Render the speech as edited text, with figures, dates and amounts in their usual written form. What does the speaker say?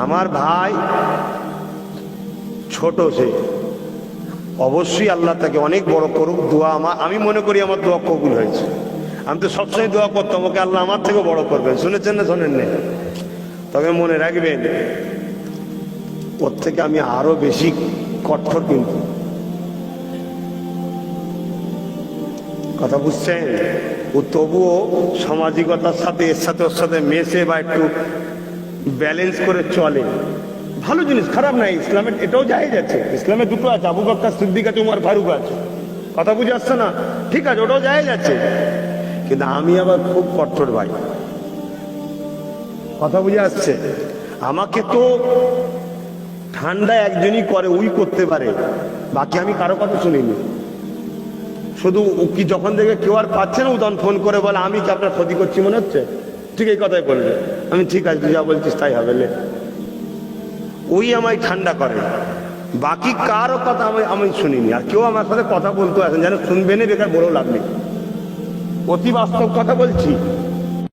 আমার ভাই ছোট, সে অবশ্যই আল্লাহ তাকে অনেক বড় করুক। দোয়া আমি মনে করি আমার দোয়া কবুল হয়েছে। আমি তো সবসময় দোয়া করতাম ওকে আল্লাহ আমার থেকে বড় করবেন। শুনেছেন না শোনেন না? তবে মনে রাখবেন ওর থেকে আমি আরো বেশি কঠোর, কিন্তু কথা বুঝছেন? ও তবুও সামাজিকতার সাথে এর সাথে ওর সাথে মেশে বা একটু ব্যালেন্স করে চলে। ভালো জিনিস, খারাপ নাই। ইসলামের এটাও জায়েজ আছে। ইসলামে দুটো আছে, আবু বকর সিদ্দিক আছে, উমর ফারুক আছে। কথা বুঝে আসছে না? ঠিক আছে, ওটাও জায়েজ আছে। কিন্তু আমি আবার খুব কঠোর ভাই। কথা বুঝে আসছে? আমাকে তো ঠান্ডা একজনই করে, ওই করতে পারে, বাকি আমি কারো কথা শুনিনি। শুধু কি যখন দেখে কেউ আর পাচ্ছে না, ও তখন ফোন করে বলে আমি কি আপনার ক্ষতি করছি মনে হচ্ছে? ঠিক এই কথাই বলবে। আমি ঠিক আছে, তুই যা বলছিস তাই হবে। ওই আমায় ঠান্ডা করে, বাকি কারো কথা আমি শুনিনি। আর কেউ আমার সাথে কথা বলতে আসেন, যেন শুনবেন বেকার বলেও লাভ নেই। অতি বাস্তব কথা বলছি।